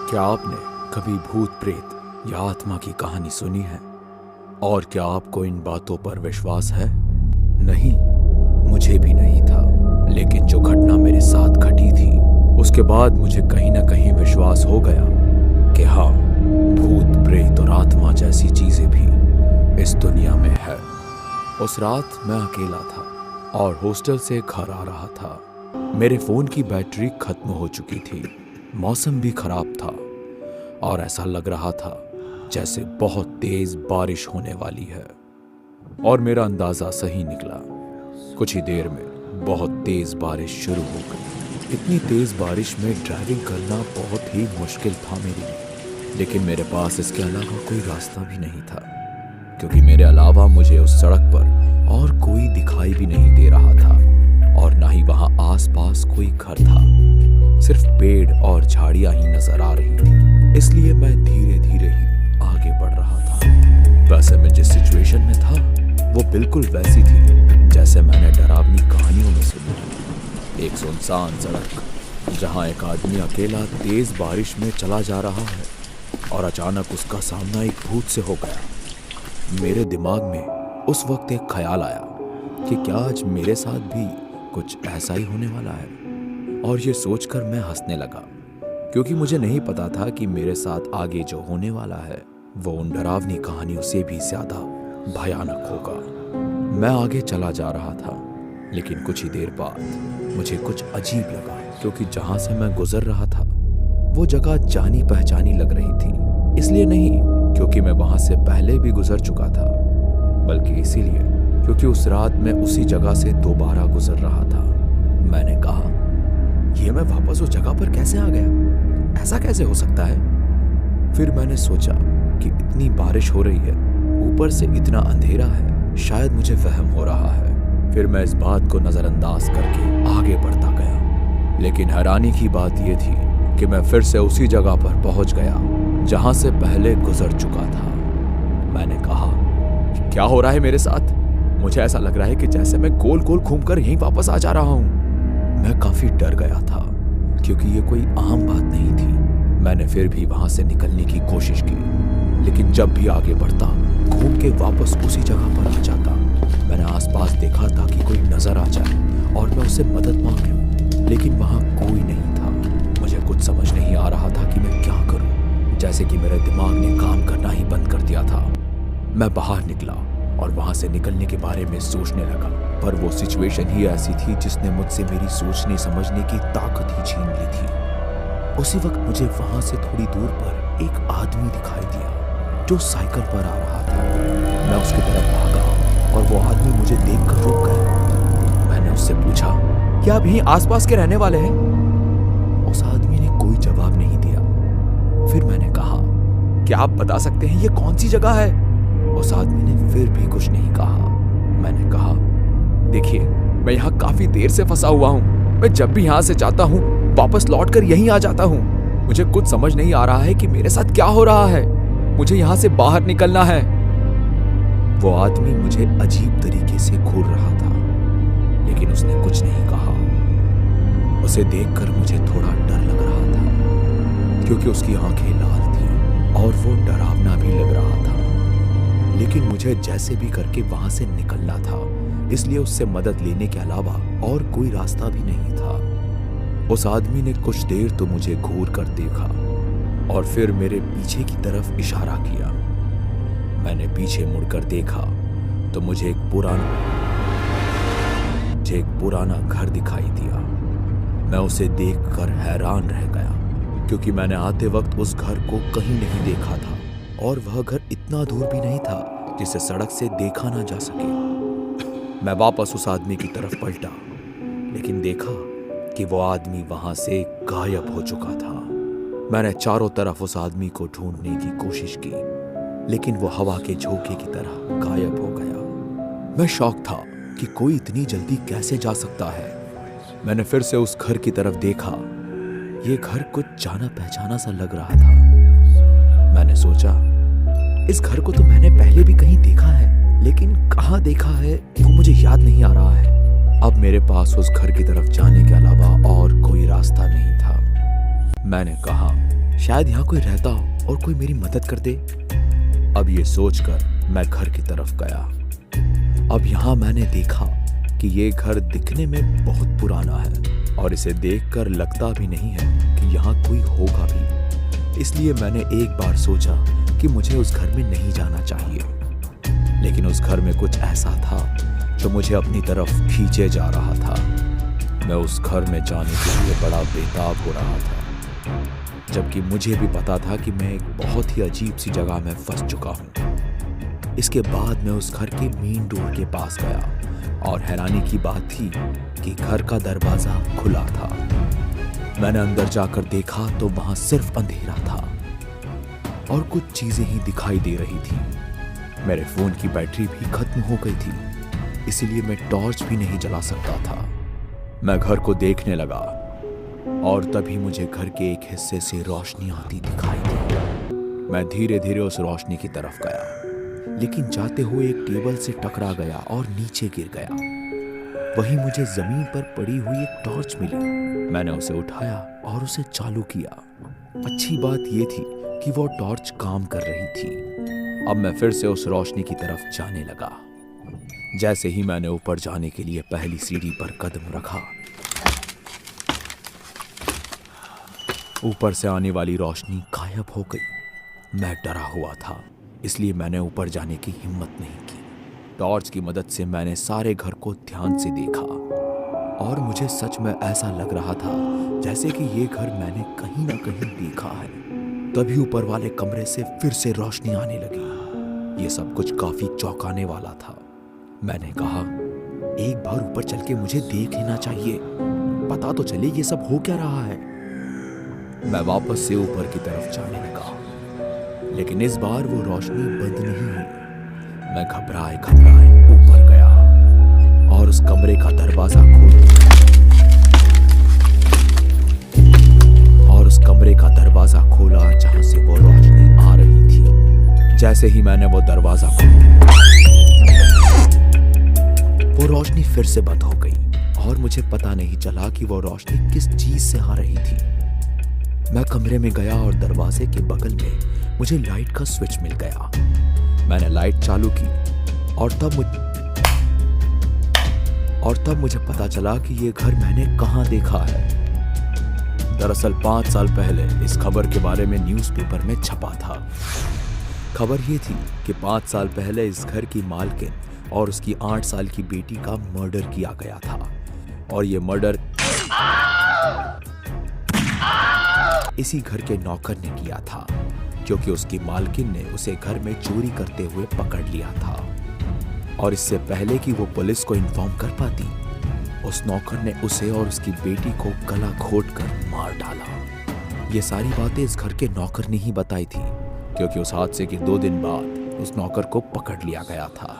क्या आपने कभी भूत प्रेत या आत्मा की कहानी सुनी है? और क्या आपको इन बातों पर विश्वास है? नहीं, मुझे भी नहीं था। लेकिन जो घटना मेरे साथ घटी थी, उसके बाद मुझे कहीं ना कहीं विश्वास हो गया कि हाँ, भूत प्रेत और आत्मा जैसी चीजें भी इस दुनिया में है। उस रात मैं अकेला था और हॉस्टल से घर आ रहा था। मेरे फोन की बैटरी खत्म हो चुकी थी, मौसम भी खराब था और ऐसा लग रहा था जैसे बहुत तेज बारिश होने वाली है। और मेरा अंदाजा सही निकला। कुछ ही देर में बहुत तेज बारिश शुरू हो गई। इतनी तेज बारिश में ड्राइविंग करना बहुत ही मुश्किल था मेरे लिए, लेकिन मेरे पास इसके अलावा कोई रास्ता भी नहीं था, क्योंकि मेरे अलावा मुझे उस सड़क पर और कोई दिखाई भी नहीं दे रहा था और ना ही वहां आसपास कोई घर था। सिर्फ पेड़ और झाड़ियां ही नजर आ रही थी, इसलिए मैं धीरे धीरे ही आगे बढ़ रहा था। वैसे मैं जिस सिचुएशन में था वो बिल्कुल वैसी थी जैसे मैंने डरावनी कहानियों में सुनी थी। एक सुनसान सड़क जहां एक आदमी अकेला तेज बारिश में चला जा रहा है और अचानक उसका सामना एक भूत से हो गया। मेरे दिमाग में उस वक्त एक ख्याल आया कि क्या आज मेरे साथ भी कुछ ऐसा ही होने वाला है। और ये सोचकर मैं हंसने लगा, क्योंकि मुझे नहीं पता था कि मेरे साथ आगे जो होने वाला है वो उन डरावनी कहानियों से भी ज्यादा भयानक होगा। मैं आगे चला जा रहा था, लेकिन कुछ ही देर बाद मुझे कुछ अजीब लगा, क्योंकि जहां से मैं गुजर रहा था वो जगह जानी पहचानी लग रही थी। इसलिए नहीं क्योंकि मैं वहां से पहले भी गुजर चुका था, बल्कि इसीलिए क्योंकि उस रात मैं उसी जगह से दोबारा गुजर रहा था। मैंने कहा, ये मैं वापस उस जगह पर कैसे आ गया? ऐसा कैसे हो सकता है? फिर मैंने सोचा कि इतनी बारिश हो रही है, ऊपर से इतना अंधेरा है, शायद मुझे वहम हो रहा है। फिर मैं इस बात को नजरअंदाज करके आगे बढ़ता गया। लेकिन हैरानी की बात यह थी कि मैं फिर से उसी जगह पर पहुंच गया जहां से पहले गुजर चुका था। मैंने कहा, क्या हो रहा है मेरे साथ? मुझे ऐसा लग रहा है कि जैसे मैं गोल गोल घूमकर यहीं वापस आ जा रहा हूं। मैं काफी डर गया था, क्योंकि ये कोई आम बात नहीं थी। मैंने फिर भी वहां से निकलने की कोशिश की, लेकिन जब भी आगे बढ़ता घूम के वापस उसी जगह पर आ जाता। मैंने आसपास देखा ताकि कोई नजर आ जाए और मैं उससे मदद मांग लूं, लेकिन वहां कोई नहीं था। मुझे कुछ समझ नहीं आ रहा था कि मैं क्या करूं, जैसे कि मेरे दिमाग ने काम करना ही बंद कर दिया था। मैं बाहर निकला और वहां से निकलने के बारे में सोचने लगा, पर वो सिचुएशन ही ऐसी थी जिसने मुझसे मेरी सोचने समझने की ताकत ही छीन ली थी। उसी वक्त मुझे वहां से थोड़ी दूर पर एक आदमी दिखाई दिया जो साइकिल पर आ रहा था। मैं उसकी तरफ भागा और वो आदमी मुझे देखकर रुक गया। मैंने उससे पूछा, क्या आप यहीं आसपास के रहने वाले हैं? उस आदमी ने कोई जवाब नहीं दिया। फिर मैंने कहा, क्या आप बता सकते हैं ये कौन सी जगह है? उस आदमी ने फिर भी कुछ नहीं कहा। मैंने कहा, देखिए, मैं यहाँ काफी देर से फंसा हुआ हूँ। मैं जब भी यहाँ से जाता हूँ वापस लौटकर यहीं आ जाता हूँ। मुझे कुछ समझ नहीं आ रहा है कि मेरे साथ क्या हो रहा है। मुझे यहाँ से बाहर निकलना है। वो आदमी मुझे अजीब तरीके से घूर रहा था, लेकिन उसने कुछ नहीं कहा। उसे देखकर मुझे थोड़ा डर लग रहा था, क्योंकि उसकी आंखें लाल थीं और वो डरावना भी लग रहा था। लेकिन मुझे जैसे भी करके वहां से निकलना था, इसलिए उससे मदद लेने के अलावा और कोई रास्ता भी नहीं था। उस आदमी ने कुछ देर तो मुझे घूर कर देखा और फिर मेरे पीछे की तरफ इशारा किया। मैंने पीछे मुड़कर देखा तो मुझे एक पुराना घर दिखाई दिया। मैं उसे देखकर हैरान रह गया, क्योंकि मैंने आते वक्त उस घर को कहीं नहीं देखा था और वह घर इतना दूर भी नहीं था जिसे सड़क से देखा ना जा सके। मैं वापस उस आदमी की तरफ पलटा, लेकिन देखा कि वो आदमी वहां से गायब हो चुका था। मैंने चारों तरफ उस आदमी को ढूंढने की कोशिश की, लेकिन वो हवा के झोंके की तरह गायब हो गया। मैं शॉक था कि कोई इतनी जल्दी कैसे जा सकता है। मैंने फिर से उस घर की तरफ देखा। ये घर कुछ जाना पहचाना सा लग रहा था। मैंने सोचा, इस घर को तो मैंने पहले भी कहीं देखा है, लेकिन कहाँ देखा है वो मुझे याद नहीं आ रहा है। अब मेरे पास उस घर की तरफ जाने के अलावा और कोई रास्ता नहीं था। मैंने कहा, शायद यहाँ कोई रहता हो और कोई मेरी मदद कर दे। अब ये सोचकर मैं घर की तरफ गया। अब यहाँ मैंने देखा कि ये घर दिखने में बहुत पुराना है और इसे देखकर लगता भी नहीं है कि यहाँ कोई होगा भी। इसलिए मैंने एक बार सोचा कि मुझे उस घर में नहीं जाना चाहिए, लेकिन उस घर में कुछ ऐसा था जो मुझे अपनी तरफ खींचे जा रहा था। मैं उस घर में जाने के लिए बड़ा बेताब हो रहा था, जबकि मुझे भी पता था कि मैं एक बहुत ही अजीब सी जगह में फंस चुका हूँ। इसके बाद मैं उस घर के मेन डोर के पास गया और हैरानी की बात थी कि घर का दरवाजा खुला था। मैंने अंदर जाकर देखा तो वहां सिर्फ अंधेरा था और कुछ चीजें ही दिखाई दे रही थी। मेरे फोन की बैटरी भी खत्म हो गई थी, इसलिए मैं टॉर्च भी नहीं जला सकता था। मैं घर को देखने लगा और तभी मुझे घर के एक हिस्से से रोशनी आती दिखाई दी। मैं धीरे धीरे उस रोशनी की तरफ गया, लेकिन जाते हुए एक टेबल से टकरा गया और नीचे गिर गया। वहीं मुझे जमीन पर पड़ी हुई एक टॉर्च मिली। मैंने उसे उठाया और उसे चालू किया। अच्छी बात यह थी कि वो टॉर्च काम कर रही थी। अब मैं फिर से उस रोशनी की तरफ जाने लगा। जैसे ही मैंने ऊपर जाने के लिए पहली सीढ़ी पर कदम रखा, ऊपर से आने वाली रोशनी गायब हो गई। मैं डरा हुआ था, इसलिए मैंने ऊपर जाने की हिम्मत नहीं की। टॉर्च की मदद से मैंने सारे घर को ध्यान से देखा और मुझे सच में ऐसा लग रहा था जैसे कि ये घर मैंने कहीं ना कहीं देखा है। तभी ऊपर वाले कमरे से फिर से रोशनी आने लगी। ये सब कुछ काफी चौंकाने वाला था। मैंने कहा, एक बार ऊपर चल के मुझे देख लेना चाहिए, पता तो चले ये सब हो क्या रहा है। मैं वापस से ऊपर की तरफ जाने लगा, लेकिन इस बार वो रोशनी बंद नहीं हुई। मैं घबराए घबराए ऊपर गया और उस कमरे का दरवाजा खोला जहां से वो रोशनी आ रही थी। जैसे ही मैंने वो दरवाजा खोला, वो रोशनी फिर से बंद हो गई और मुझे पता नहीं चला कि वो रोशनी किस चीज से आ रही थी। मैं कमरे में गया और दरवाजे के बगल में मुझे लाइट का स्विच मिल गया। मैंने लाइट चालू की और तब मुझे पता चला कि ये घर मैंने कहां देखा है। दरअसल 5 साल पहले इस खबर के बारे में न्यूज़पेपर में छपा था। खबर ये थी कि 5 साल पहले इस घर की मालकिन और उसकी 8 साल की बेटी का मर्डर किया गया था और ये मर्डर इसी घर के नौकर ने किया था, क्योंकि उसकी मालकिन ने उसे घर में चोरी करते हुए पकड़ लिया था। और इससे पहले कि वो पुलिस को इन्फॉर्म कर पाती, उस नौकर ने उसे और उसकी बेटी को गला घोंटकर मार डाला। ये सारी बातें इस घर के नौकर ने ही बताई थी, क्योंकि उस हादसे के 2 दिन बाद उस नौकर को पकड़ लिया गया था।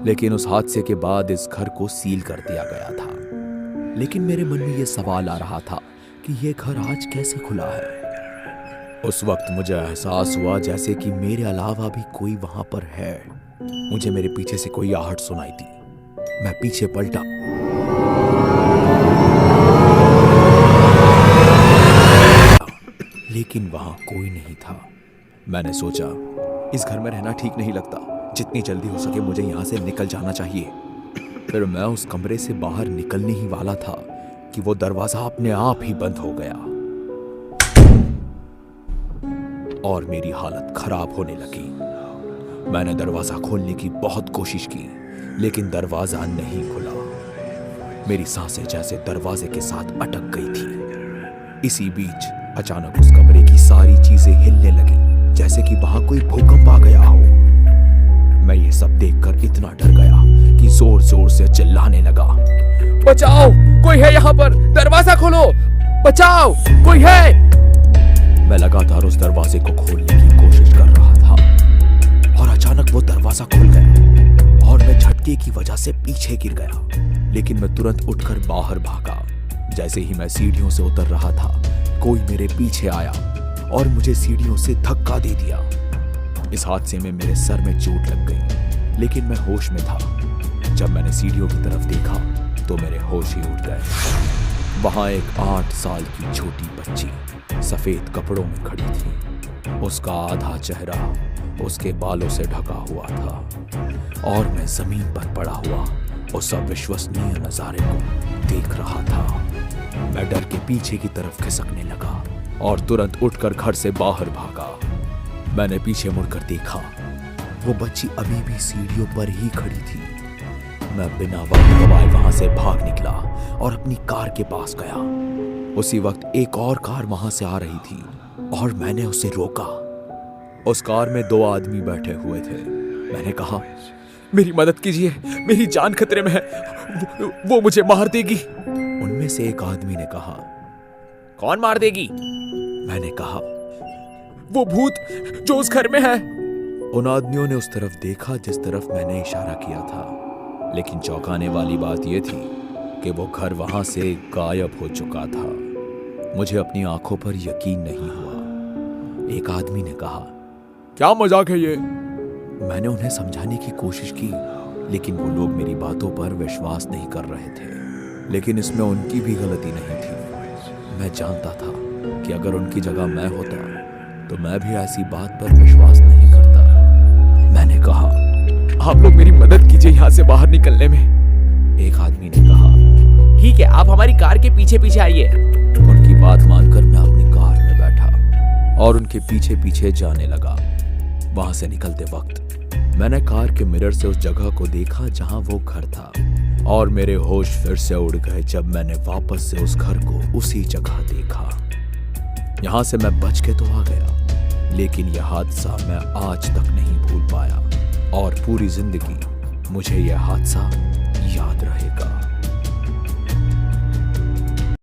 लेकिन उस हादसे के बाद इस घर को सील कर दिया गया था। लेकिन मेरे मन में ये सवाल आ रहा था कि ये घर आज कैसे खुला है। उस वक्त मुझे एहसास हुआ जैसे कि मेरे अलावा भी कोई वहां पर है। मुझे मेरे पीछे से कोई आहट सुनाई दी। मैं पीछे पलटा, लेकिन वहां कोई नहीं था। मैंने सोचा, इस घर में रहना ठीक नहीं लगता, जितनी जल्दी हो सके मुझे यहां से निकल जाना चाहिए। फिर मैं उस कमरे से बाहर निकलने ही वाला था कि वो दरवाजा अपने आप ही बंद हो गया और मेरी हालत खराब होने लगी। मैंने दरवाजा खोलने की बहुत कोशिश की, लेकिन दरवाजा नहीं खुला। मेरी सांसें जैसे दरवाजे के साथ अटक गई थी। इसी बीच अचानक उस कमरे की सारी चीजें हिलने लगी, जैसे कि वहां कोई भूकंप आ गया हो। मैं ये सब देखकर इतना डर गया कि जोर जोर से चिल्लाने लगा, बचाओ, कोई है यहाँ पर, दरवाजा खोलो, बचाओ, कोई है। मैं लगातार उस दरवाजे को खोलने की कोशिश कर रहा था और अचानक वो दरवाजा खुल गया और मैं झटके की वजह से पीछे गिर गया। लेकिन मैं तुरंत उठकर बाहर भागा। जैसे ही मैं सीढ़ियों से उतर रहा था, कोई मेरे पीछे आया और मुझे सीढ़ियों से धक्का दे दिया। इस हादसे में मेरे सर में चोट लग गई, लेकिन मैं होश में था। जब मैंने सीढ़ियों की तरफ देखा तो मेरे होश ही उड़ गए। वहां एक 8 साल की छोटी बच्ची सफेद कपड़ों में खड़ी थी। उसका आधा चेहरा उसके बालों से ढका हुआ था और मैं जमीन पर पड़ा हुआ उस अविश्वसनीय नजारे को देख रहा था। मैं डर के पीछे की तरफ खिसकने लगा और तुरंत उठकर घर से बाहर भागा। मैंने पीछे मुड़कर देखा, वो बच्ची अभी भी सीढ़ियों पर ही खड़ी थी। मैं बिना वक्त गवाए वहां से भाग निकला और अपनी कार के पास गया। उसी वक्त एक और कार वहां से आ रही थी और मैंने उसे रोका। उस कार में 2 आदमी बैठे हुए थे। मैंने कहा, मेरी मदद कीजिए, मेरी जान खतरे में है, वो मुझे मार देगी। उनमें से एक आदमी ने कहा, कौन मार देगी? मैंने कहा, वो भूत जो उस घर में है। उन आदमियों ने उस तरफ देखा जिस तरफ मैंने इशारा किया था, लेकिन चौंकाने वाली बात यह थी कि वो घर वहां से गायब हो चुका था। मुझे अपनी आंखों पर यकीन नहीं हुआ। एक आदमी ने कहा, क्या मजाक है ये? मैंने उन्हें समझाने की कोशिश की, लेकिन वो लोग मेरी बातों पर विश्वास नहीं कर रहे थे। लेकिन इसमें उनकी भी गलती नहीं थी। मैं जानता था कि अगर उनकी जगह मैं होता तो मैं भी ऐसी बात पर विश्वास नहीं करता। मैंने कहा, आप लोग मेरी मदद कीजिए यहाँ से बाहर निकलने में। एक आदमी ने कहा, ठीक है, आप हमारी कार के पीछे पीछे आइए। उनकी बात मानकर मैं अपनी कार में बैठा और उनके पीछे पीछे जाने लगा। वहां से निकलते वक्त मैंने कार के मिरर से उस जगह को देखा जहां वो घर था और मेरे होश फिर से उड़ गए जब मैंने वापस से उस घर को उसी जगह देखा। यहां से मैं बच के तो आ गया, लेकिन यह हादसा मैं आज तक नहीं भूल पाया और पूरी जिंदगी मुझे यह हादसा याद रहेगा।